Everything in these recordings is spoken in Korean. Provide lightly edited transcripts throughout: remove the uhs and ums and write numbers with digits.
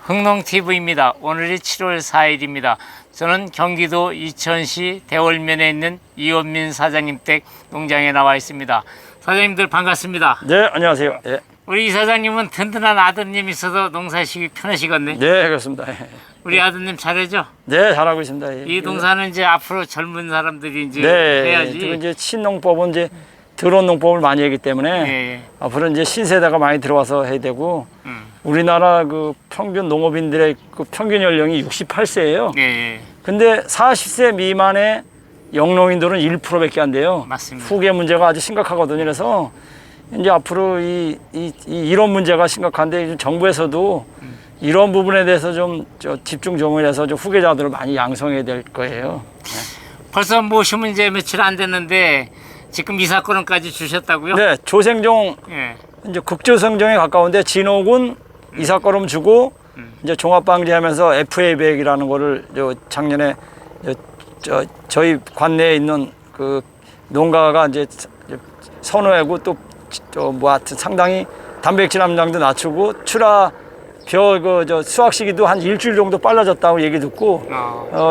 흥농TV입니다. 오늘이 7월 4일입니다. 저는 경기도 이천시 대월면에 있는 이원민 사장님 댁 농장에 나와 있습니다. 사장님들 반갑습니다. 네, 안녕하세요. 네, 우리 이사장님은 든든한 아드님이 있어서 농사하시기 편하시겠네. 네, 그렇습니다. 우리 아드님 잘하죠? 네, 잘하고 있습니다. 이 농사는 이제 앞으로 젊은 사람들이 이제 네, 해야지. 지금 이제 신농법은 이제 들어온 농법을 많이 하기 때문에 예. 앞으로 이제 신세대가 많이 들어와서 해야 되고 우리나라 그 평균 농업인들의 그 평균 연령이 68세예요. 예. 근데 40세 미만의 영농인들은 1%밖에 안 돼요. 맞습니다. 후계 문제가 아주 심각하거든요. 그래서 이제 앞으로 이런 문제가 심각한데 정부에서도 이런 부분에 대해서 좀 집중 좀 해서 좀 후계자들을 많이 양성해야 될 거예요. 벌써 모시면 이제 며칠 안 됐는데 지금 이사건까지 주셨다고요? 네, 조생종 예. 이제 극조생종에 가까운데 진옥은 이사건음 주고 이제 종합방지하면서 FA100이라는 거를 작년에 저희 관내에 있는 그 농가가 이제 선호하고 또 뭐 하여튼 상당히 단백질 함량도 낮추고 출하 수확 시기도 한 일주일 정도 빨라졌다고 얘기 듣고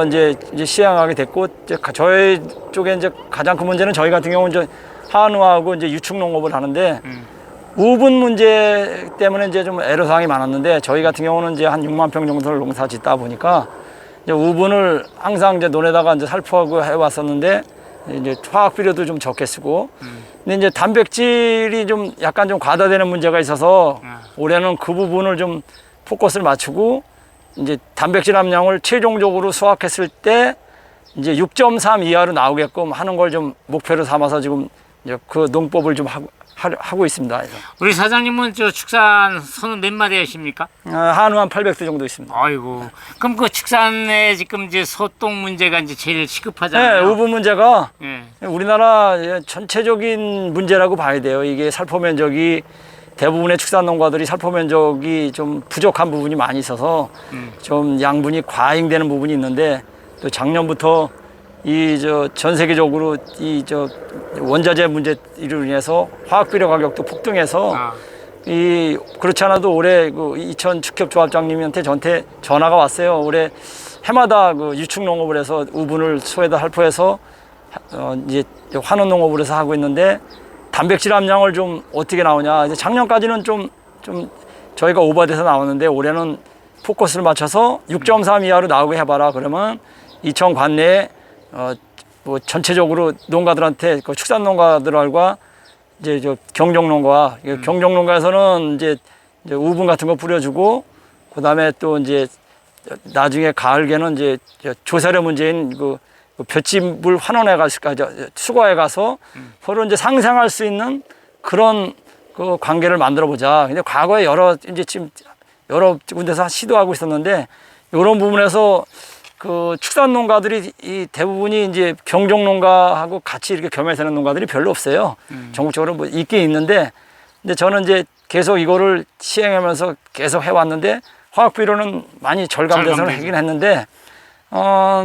이제 시행하게 됐고 이제 저희 쪽에 이제 가장 큰 문제는 저희 같은 경우는 이제 한우하고 이제 유축 농업을 하는데 우분 문제 때문에 이제 좀 애로사항이 많았는데 저희 같은 경우는 이제 한 6만 평 정도를 농사 짓다 보니까 이제 우분을 항상 이제 논에다가 이제 살포하고 해왔었는데 이제 화학 비료도 좀 적게 쓰고 근데 이제 단백질이 좀 약간 좀 과다되는 문제가 있어서 올해는 그 부분을 좀 포커스를 맞추고 이제 단백질 함량을 최종적으로 수확했을 때 이제 6.3 이하로 나오게끔 하는 걸 좀 목표로 삼아서 지금 이제 그 농법을 좀 하고 있습니다. 그래서. 우리 사장님은 저 축산 소는 몇 마리 하십니까? 한우 한 800대 정도 있습니다. 아이고. 그럼 그 축산에 지금 이제 소똥 문제가 이제 제일 시급하잖아요. 네, 우분 문제가 예. 우리나라 전체적인 문제라고 봐야 돼요. 이게 살포 면적이 대부분의 축산 농가들이 살포 면적이 좀 부족한 부분이 많이 있어서 좀 양분이 과잉되는 부분이 있는데 또 작년부터 전 세계적으로 원자재 문제로 인해서 화학 비료 가격도 폭등해서 그렇지 않아도 올해 그 이천 축협조합장님한테 저한테 전화가 왔어요. 올해 해마다 그 유축 농업을 해서 우분을 소에다 살포해서 이제 환원 농업을 해서 하고 있는데 단백질 함량을 좀 어떻게 나오냐. 이제 작년까지는 좀 저희가 오버돼서 나왔는데 올해는 포커스를 맞춰서 6.3 이하로 나오게 해봐라. 그러면 이천 관내에 뭐 전체적으로 농가들한테 그 축산 농가들과 이제 경종 농가, 경종 농가에서는 이제 우분 같은 거 뿌려주고 그다음에 또 이제 나중에 가을에는 이제 조사료 문제인 그 볏짚을 환원해 가서 수거해 가서 서로 이제 상생할 수 있는 그런 그 관계를 만들어 보자. 근데 과거에 지금 여러 군데서 시도하고 있었는데 이런 부분에서 그 축산 농가들이 대부분이 이제 경종 농가하고 같이 이렇게 겸해서 하는 농가들이 별로 없어요. 전국적으로 뭐 있긴 있는데, 근데 저는 이제 계속 이거를 시행하면서 계속 해왔는데 화학 비료는 많이 절감돼서는 하긴 했는데,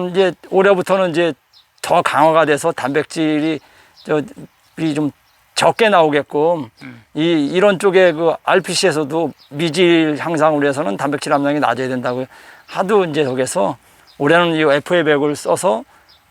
이제 올해부터는 이제 더 강화가 돼서 단백질이 좀 적게 나오게끔 이런 쪽에 그 RPC에서도 미질 향상을 위해서는 단백질 함량이 낮아야 된다고 하도 이제 거기서 올해는 이 FA100을 써서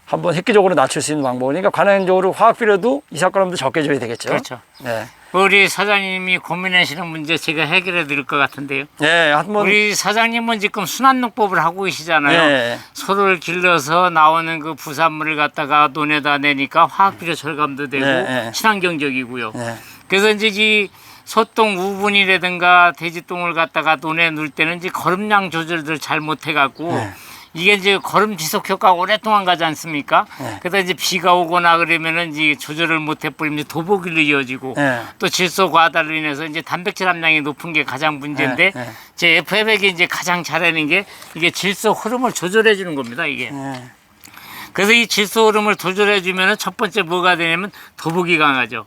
한번 획기적으로 낮출 수 있는 방법이니까 관행적으로 화학 비료도 이삭가람도 적게 줘야 되겠죠. 그렇죠. 네. 우리 사장님이 고민하시는 문제 제가 해결해 드릴 것 같은데요. 네, 한번 우리 사장님은 지금 순환농법을 하고 계시잖아요. 네. 소를 길러서 나오는 그 부산물을 갖다가 논에다 내니까 화학비료 절감도 되고 네. 친환경적이고요. 네. 그래서 이제 이 소똥 우분이라든가 돼지똥을 갖다가 논에 넣을 때는 이제 거름량 조절들 잘 못해갖고 이게 이제 거름 지속 효과가 오랫동안 가지 않습니까? 그래서 이제 비가 오거나 그러면은 이제 조절을 못해 버리면 도복일로 이어지고 또 질소 과다로 인해서 이제 단백질 함량이 높은 게 가장 문제인데 제 FA100이 이제 가장 잘하는 게 이게 질소 흐름을 조절해 주는 겁니다, 이게. 그래서 이 질소 흐름을 조절해 주면은 첫 번째 뭐가 되냐면 도복이 강하죠.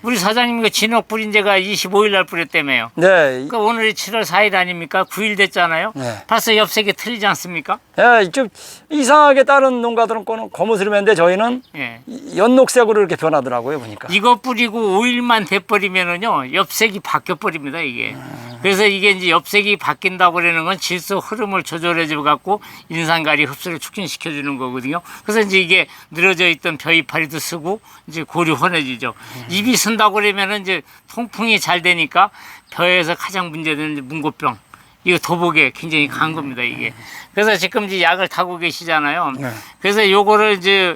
우리 사장님이 진흙 뿌린 지가 25일 날 뿌렸다며요. 네. 그러니까 오늘이 7월 4일 아닙니까? 9일 됐잖아요. 네. 벌써 엽색이 틀리지 않습니까? 예, 좀 이상하게 다른 농가들은 거는 거무스름했는데 저희는 예. 연녹색으로 이렇게 변하더라고요, 보니까. 이거 뿌리고 5일만 돼버리면은요, 엽색이 바뀌어버립니다, 이게. 그래서 이게 이제 엽색이 바뀐다고 그러는 건 질소 흐름을 조절해줘 갖고 인산가리 흡수를 촉진시켜주는 거거든요. 그래서 이제 이게 늘어져 있던 벼 이파리도 쓰고 이제 골이 환해지죠. 잎이 쓴다고 그러면은 이제 통풍이 잘 되니까 벼에서 가장 문제되는 이제 문고병. 이거 도복에 굉장히 강한 겁니다, 이게. 그래서 지금 이제 약을 타고 계시잖아요. 네. 그래서 요거를 이제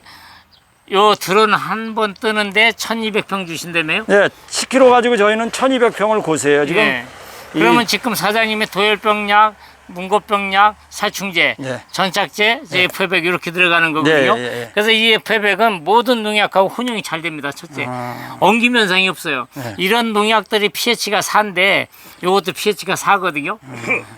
요 들은 한 번 뜨는데 1200평 주신다며요? 네, 10kg 가지고 저희는 1200평을 고세요. 지금 예. 그러면 지금 사장님의 도열병약, 문고병약, 살충제, 네. 전착제, F100 이렇게 들어가는 거거든요. 네, 예, 예. 그래서 이 F100은 모든 농약하고 혼용이 잘 됩니다. 첫째. 엉김 현상이 없어요. 네. 이런 농약들이 pH가 4인데 요것도 pH가 4거든요.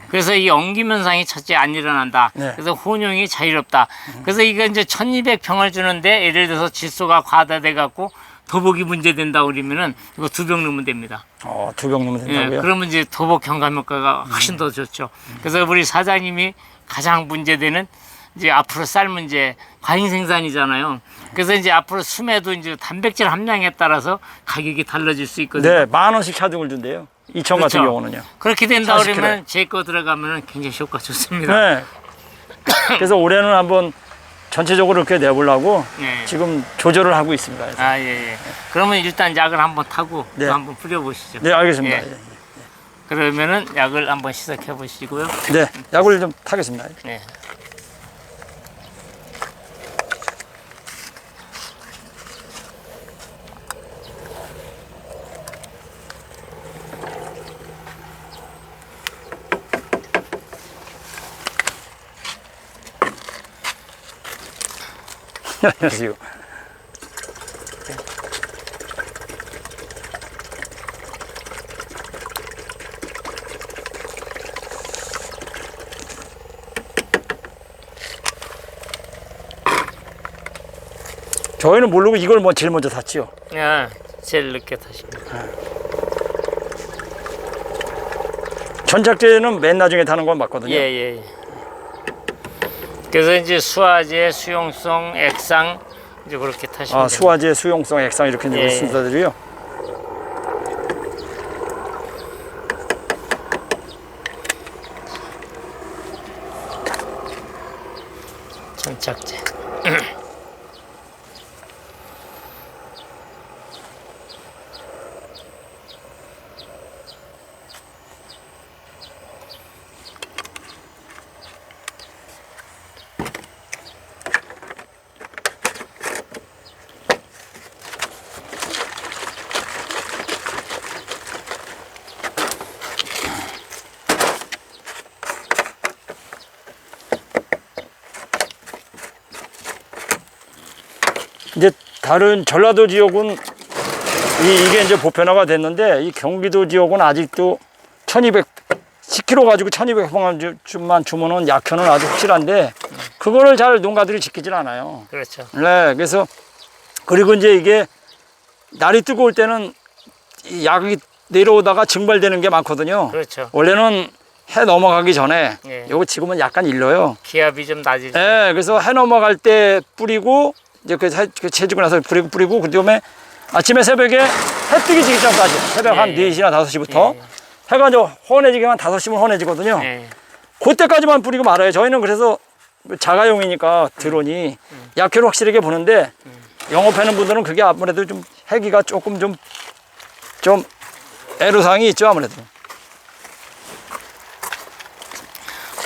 그래서 이 엉김 현상이 첫째 안 일어난다. 네. 그래서 혼용이 자유롭다. 그래서 이거 이제 1200평을 주는데 예를 들어서 질소가 과다돼 갖고 도복이 문제된다 그러면은 이거 2병 넣으면 됩니다. 2병 넣으면 예, 된다고요? 그러면 이제 도복 경감 효과가 훨씬 더 좋죠. 그래서 우리 사장님이 가장 문제되는 이제 앞으로 쌀 문제, 과잉 생산이잖아요. 그래서 이제 앞으로 수매도 이제 단백질 함량에 따라서 가격이 달라질 수 있거든요. 네, 10,000원씩 차등을 준대요. 2천 같은 경우는요. 그렇게 된다 40kg. 그러면 제 거 들어가면 굉장히 효과 좋습니다. 네. 그래서 올해는 한번 전체적으로 이렇게 내보려고 네. 지금 조절을 하고 있습니다. 그래서. 아, 예, 예. 그러면 일단 약을 한번 타고 네. 또 한번 뿌려보시죠. 네, 알겠습니다. 예. 그러면은 약을 한번 시작해 보시고요. 네, 약을 좀 타겠습니다. 네. 안녕하세요. 저희는 모르고 이걸 뭐 제일 먼저 탔지요. 예, 제일 늦게 타십니다. 전착제는 맨 나중에 타는 건 맞거든요. 예, 예, 예. 그래서 이제 수화제, 수용성, 액상 이제 그렇게 타시면 아, 됩니다. 수화제, 수용성, 액상 이렇게 이제 예. 순서들이요. 전착제. 이제 다른 전라도 지역은 이게 이제 보편화가 됐는데 이 경기도 지역은 아직도 1200 10kg 가지고 1200평만 주면은 약효는 아주 확실한데 그거를 잘 농가들이 지키질 않아요. 그렇죠. 네, 그래서 그리고 이제 이게 날이 뜨거울 때는 이 약이 내려오다가 증발되는 게 많거든요. 그렇죠. 원래는 해 넘어가기 전에 예. 요거 지금은 약간 일러요. 기압이 좀 낮을 때. 네, 그래서 해 넘어갈 때 뿌리고 이제 그 채지고 나서 뿌리고 그다음에 아침에 새벽에 해 뜨기 직전까지 새벽 한 예, 예. 4시나 5시부터 예, 해가 이제 헌해지기만 5시면 헌해지거든요. 예. 그때까지만 뿌리고 말아요. 저희는 그래서 자가용이니까 드론이 약효를 확실하게 보는데 영업하는 분들은 그게 아무래도 좀 해기가 조금 좀 애로사항이 있죠, 아무래도.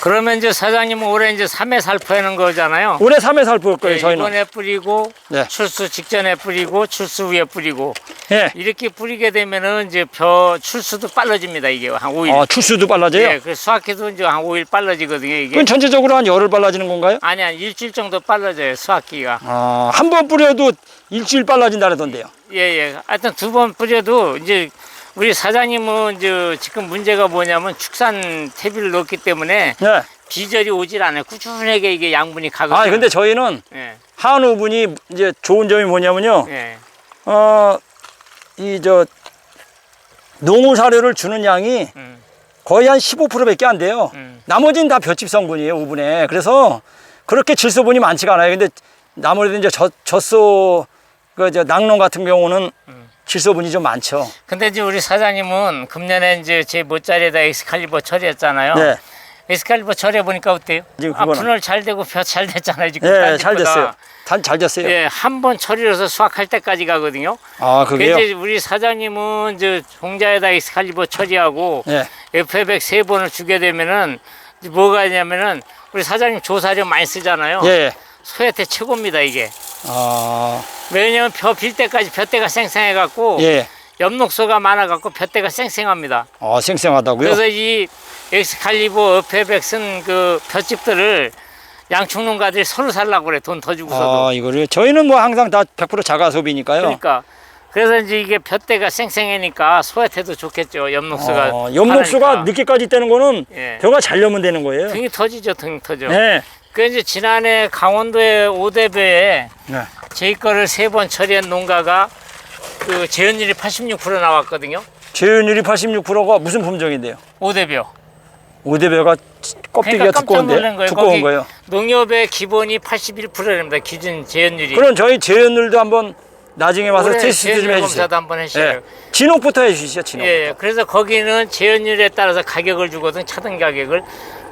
그러면 이제 사장님은 올해 이제 3회 살포하는 거잖아요. 올해 3회 살포할 거예요, 예, 저희는. 이번에 뿌리고 네. 출수 직전에 뿌리고 출수 후에 뿌리고 예. 이렇게 뿌리게 되면은 이제 벼 출수도 빨라집니다. 이게 한 5일. 아, 출수도 빨라져요? 예, 그 수확기도 이제 한 5일 빨라지거든요. 이게. 그건 전체적으로 한 열흘 빨라지는 건가요? 아니 일주일 정도 빨라져요. 수확기가. 아, 한 번 뿌려도 일주일 빨라진다던데요. 예. 하여튼 2번 뿌려도 이제 우리 사장님은 이제 지금 문제가 뭐냐면 축산 퇴비를 넣었기 때문에 네. 비절이 오질 않아요. 꾸준하게 이게 양분이 가거든요. 아, 근데 저희는 예. 한우분이 이제 좋은 점이 뭐냐면요. 예. 이 저 농우 사료를 주는 양이 거의 한 15%밖에 안 돼요. 나머지는 다 볏짚 성분이에요, 우분에. 그래서 그렇게 질소분이 많지가 않아요. 근데 아무래도 이제 젖소 저 낙농 같은 경우는 질소분이 좀 많죠. 근데 이제 우리 사장님은 금년에 이제 제 못자리에다 엑스칼리버 처리했잖아요. 네. 엑스칼리버 처리해 보니까 어때요? 지금 그거는- 분할 잘 되고 벼 잘 됐잖아요. 지금 예, 잘 딴집보다. 됐어요. 잘 됐어요. 예, 한 번 처리해서 수확할 때까지 가거든요. 아, 그게요? 이제 우리 사장님은 이제 종자에다 엑스칼리버 처리하고 예. FA100 3번을 주게 되면은 이제 뭐가 있냐면은 우리 사장님 조사료 많이 쓰잖아요. 예. 소혜태 최고입니다, 이게. 아, 왜냐면 벼 빌 때까지 벼대가 쌩쌩해갖고 예. 엽록소가 많아갖고 벼대가 쌩쌩합니다. 생생하다고요? 그래서 이 엑스칼리버 FA100 쓴 그 벼집들을 양축농가들이 서로 살라고 그래, 돈 더 주고서도. 아, 이거를 저희는 뭐 항상 다 100% 자가 소비니까요. 그러니까 그래서 이제 이게 벼대가 쌩쌩하니까 소혜태도 좋겠죠. 엽록소가 엽록소가 많으니까. 늦게까지 떼는 거는 예. 벼가 잘 려면 되는 거예요. 등이 터지죠, 등이 터져. 네. 그 이제 지난해 강원도의 오대배에 네. 제 거를 3번 처리한 농가가 그 재현율이 86% 나왔거든요. 재현율이 86%가 무슨 품종인데요? 오대벼. 오대배가 껍데기가 그러니까 깜짝 놀란 두꺼운데? 거예요. 두꺼운 거기 거예요. 농협의 기본이 81%입니다. 기준 재현율이. 그럼 저희 재현율도 한번 나중에 와서 올해 테스트 좀 재현율 해주세요. 검사도 한번 해주세요. 예. 진옥부터 해주시죠, 진옥. 예, 그래서 거기는 재현율에 따라서 가격을 주거든, 차등 가격을.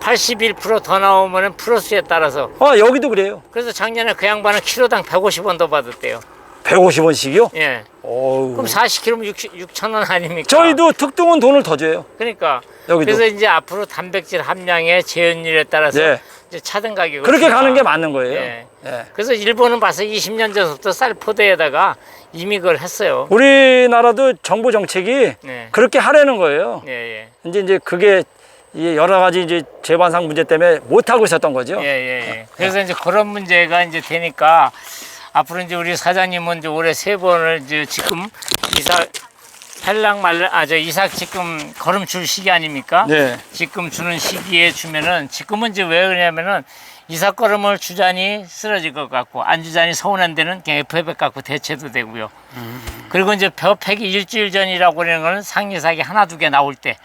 81%더 나오면은 플러스에 따라서. 아, 여기도 그래요. 그래서 작년에 그 양반은 키로당 150원 더 받았대요. 150원씩이요? 예. 어우. 그럼 40kg면 6,000원 아닙니까? 저희도 특동은 돈을 더 줘요. 그러니까. 여기도. 그래서 이제 앞으로 단백질 함량의 재현율에 따라서 네. 이제 차등 가격을. 그렇게 준다. 가는 게 맞는 거예요. 예. 예. 그래서 일본은 벌써 20년 전부터 쌀 포대에다가 이미 그걸 했어요. 우리나라도 정부 정책이 네. 그렇게 하라는 거예요. 예, 예. 이제 그게 이 여러 가지 이제 재반상 문제 때문에 못 하고 있었던 거죠. 예, 예, 예. 그래서 이제 그런 문제가 이제 되니까 앞으로 이제 우리 사장님은 이제 올해 3번을 이제 지금 이삭 지금 거름 줄 시기 아닙니까? 네. 지금 주는 시기에 주면은 지금은 이제 왜 그러냐면은 이삭 거름을 주자니 쓰러질 것 같고 안 주자니 서운한 데는 그냥 FA100 갖고 대체도 되고요. 그리고 이제 벼 패기 일주일 전이라고 그러는 거는 상이삭이 하나 두 개 나올 때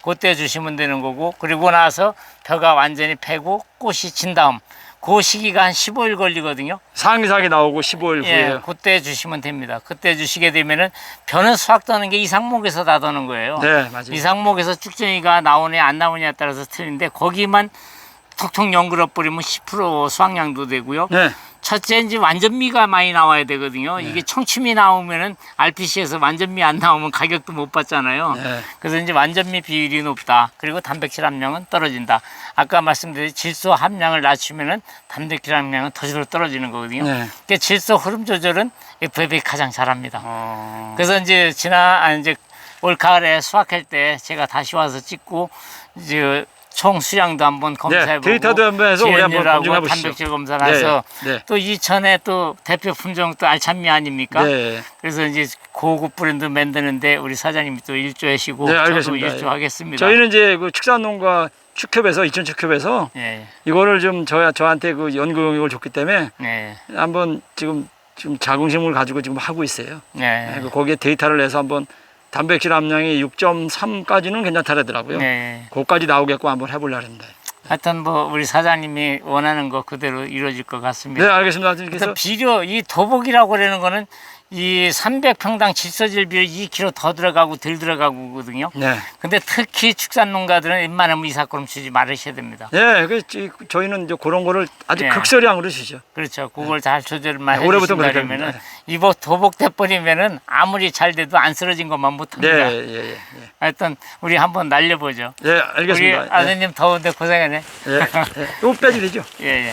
그때 주시면 되는 거고 그리고 나서 벼가 완전히 패고 꽃이 진 다음 그 시기가 한 15일 걸리거든요. 상이삭이 나오고 15일 예, 후에. 그때 주시면 됩니다. 그때 주시게 되면은 벼는 수확 떠는 게 이상목에서 다 떠는 거예요. 네, 맞아요. 이상목에서 쭉정이가 나오냐 안 나오냐에 따라서 틀린데 거기만 톡톡 연그러 뿌리면 10% 수확량도 되고요. 네. 첫째 이제 완전미가 많이 나와야 되거든요. 이게 청취미 나오면은 RPC에서 완전미 안 나오면 가격도 못 받잖아요. 네. 그래서 이제 완전미 비율이 높다. 그리고 단백질 함량은 떨어진다. 아까 말씀드린 질소 함량을 낮추면은 단백질 함량은 더 떨어지는 거거든요. 네. 그러니까 질소 흐름 조절은 FA100이 가장 잘합니다. 그래서 이제 이제 올 가을에 수확할 때 제가 다시 와서 찍고 이제 총 수량도 한번 검사해보고 데이터도 한번 해서 우리 한번 재현율하고 검증해 보시죠. 단백질 검사를 해서 네, 네. 또 이천에 또 대표 품종 또 알찬미 아닙니까? 네. 그래서 이제 고급 브랜드 만드는데 우리 사장님이 또 일조하시고 네, 저도 알겠습니다. 일조하겠습니다. 저희는 이제 그 축산농가 축협에서 이천 축협에서 예, 이거를 좀 저한테 그 연구 용역을 줬기 때문에 네, 한번 지금 자긍심을 가지고 지금 하고 있어요. 네, 네, 거기에 데이터를 내서 한번 단백질 함량이 6.3까지는 괜찮다더라고요. 네. 그거까지 나오겠고 한번 해보려고 합니다. 하여튼 뭐 우리 사장님이 원하는 거 그대로 이루어질 것 같습니다. 네, 알겠습니다. 그래서 그래서 비료 이 도복이라고 그러는 거는 이 300평당 질소질 비율 2kg 더 들어가고 덜 들어가고거든요. 네, 근데 특히 축산농가들은 웬만하면 이삭거름 주지 말으셔야 됩니다. 네, 저희는 이제 그런 거를 아주 네. 극소량으로 주죠. 그렇죠. 그걸 잘 조절만 네, 올해부터 해주신다면은 그렇게 이거 도복돼 버리면은 아무리 잘 돼도 안 쓰러진 것만 네, 못합니다. 예. 하여튼 우리 한번 날려보죠. 네, 우리 알겠습니다. 아드님 더운데 고생하네. 예, 예. 이거 빼지 되죠? 예, 예.